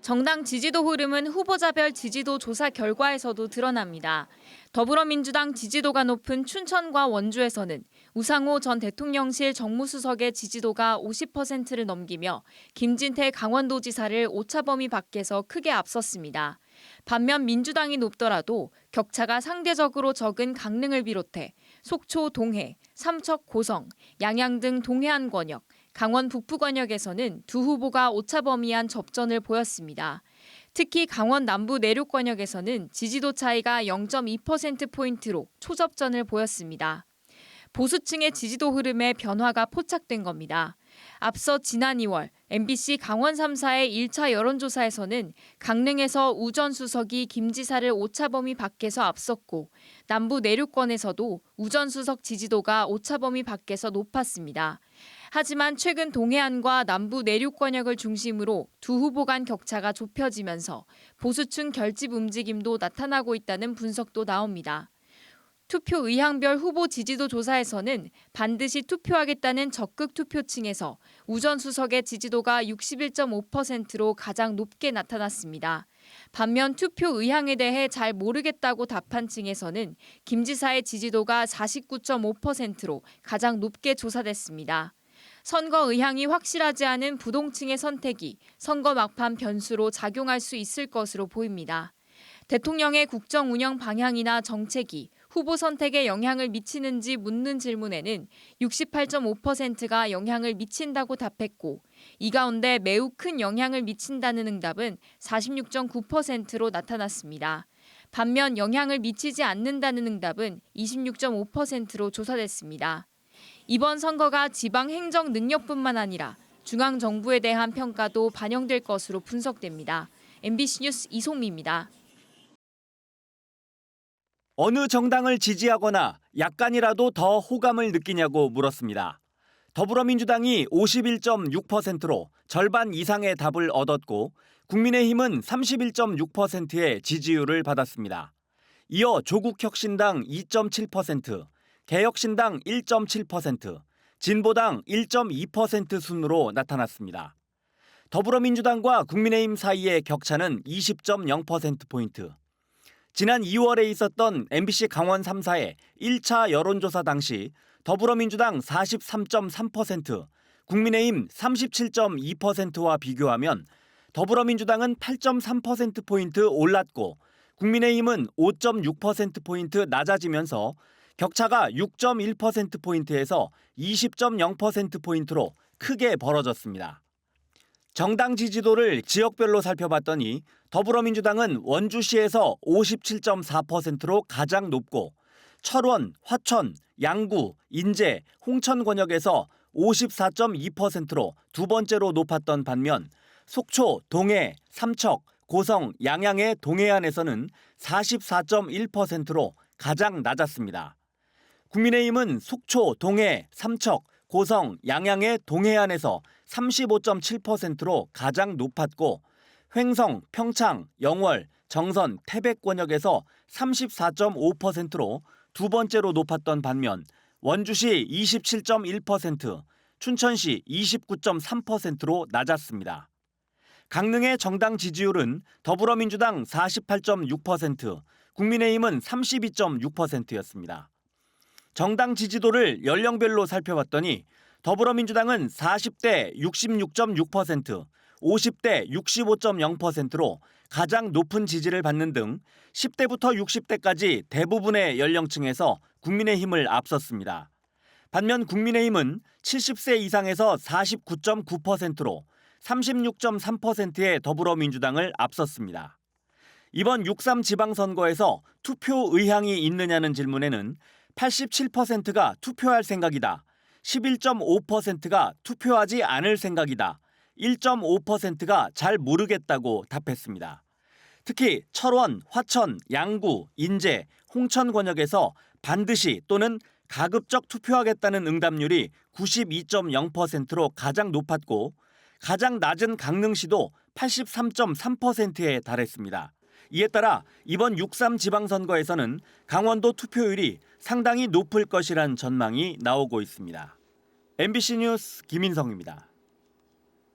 정당 지지도 흐름은 후보자별 지지도 조사 결과에서도 드러납니다. 더불어민주당 지지도가 높은 춘천과 원주에서는 우상호 전 대통령실 정무수석의 지지도가 50%를 넘기며 김진태 강원도지사를 오차 범위 밖에서 크게 앞섰습니다. 반면 민주당이 높더라도 격차가 상대적으로 적은 강릉을 비롯해 속초 동해, 삼척 고성, 양양 등 동해안 권역, 강원 북부 권역에서는 두 후보가 오차범위한 접전을 보였습니다. 특히 강원 남부 내륙 권역에서는 지지도 차이가 0.2%포인트로 초접전을 보였습니다. 보수층의 지지도 흐름에 변화가 포착된 겁니다. 앞서 지난 2월 MBC 강원 3사의 1차 여론조사에서는 강릉에서 우 전 수석이 김 지사를 오차범위 밖에서 앞섰고 남부 내륙권에서도 우 전 수석 지지도가 오차범위 밖에서 높았습니다. 하지만 최근 동해안과 남부 내륙 권역을 중심으로 두 후보 간 격차가 좁혀지면서 보수층 결집 움직임도 나타나고 있다는 분석도 나옵니다. 투표 의향별 후보 지지도 조사에서는 반드시 투표하겠다는 적극 투표층에서 우 전 수석의 지지도가 61.5%로 가장 높게 나타났습니다. 반면 투표 의향에 대해 잘 모르겠다고 답한 층에서는 김 지사의 지지도가 49.5%로 가장 높게 조사됐습니다. 선거 의향이 확실하지 않은 부동층의 선택이 선거 막판 변수로 작용할 수 있을 것으로 보입니다. 대통령의 국정 운영 방향이나 정책이 후보 선택에 영향을 미치는지 묻는 질문에는 68.5%가 영향을 미친다고 답했고 이 가운데 매우 큰 영향을 미친다는 응답은 46.9%로 나타났습니다. 반면 영향을 미치지 않는다는 응답은 26.5%로 조사됐습니다. 이번 선거가 지방 행정 능력뿐만 아니라 중앙 정부에 대한 평가도 반영될 것으로 분석됩니다. MBC 뉴스 이송미입니다. 어느 정당을 지지하거나 약간이라도 더 호감을 느끼냐고 물었습니다. 더불어민주당이 51.6%로 절반 이상의 답을 얻었고 국민의힘은 31.6%의 지지율을 받았습니다. 이어 조국혁신당 2.7%, 개혁신당 1.7%, 진보당 1.2% 순으로 나타났습니다. 더불어민주당과 국민의힘 사이의 격차는 20.0%포인트. 지난 2월에 있었던 MBC 강원 3사의 1차 여론조사 당시 더불어민주당 43.3%, 국민의힘 37.2%와 비교하면 더불어민주당은 8.3%포인트 올랐고 국민의힘은 5.6%포인트 낮아지면서 격차가 6.1%포인트에서 20.0%포인트로 크게 벌어졌습니다. 정당 지지도를 지역별로 살펴봤더니 더불어민주당은 원주시에서 57.4%로 가장 높고 철원, 화천, 양구, 인제, 홍천 권역에서 54.2%로 두 번째로 높았던 반면 속초, 동해, 삼척, 고성, 양양의 동해안에서는 44.1%로 가장 낮았습니다. 국민의힘은 속초, 동해, 삼척, 고성, 양양의 동해안에서 35.7%로 가장 높았고 횡성, 평창, 영월, 정선, 태백 권역에서 34.5%로 두 번째로 높았던 반면 원주시 27.1%, 춘천시 29.3%로 낮았습니다. 강릉의 정당 지지율은 더불어민주당 48.6%, 국민의힘은 32.6%였습니다. 정당 지지도를 연령별로 살펴봤더니 더불어민주당은 40대 66.6%, 50대 65.0%로 가장 높은 지지를 받는 등 10대부터 60대까지 대부분의 연령층에서 국민의힘을 앞섰습니다. 반면 국민의힘은 70세 이상에서 49.9%로 36.3%의 더불어민주당을 앞섰습니다. 이번 6.3 지방선거에서 투표 의향이 있느냐는 질문에는 87%가 투표할 생각이다, 11.5%가 투표하지 않을 생각이다, 1.5%가 잘 모르겠다고 답했습니다. 특히 철원, 화천, 양구, 인제, 홍천 권역에서 반드시 또는 가급적 투표하겠다는 응답률이 92.0%로 가장 높았고 가장 낮은 강릉시도 83.3%에 달했습니다. 이에 따라 이번 6.3 지방선거에서는 강원도 투표율이 상당히 높을 것이란 전망이 나오고 있습니다. MBC 뉴스 김인성입니다.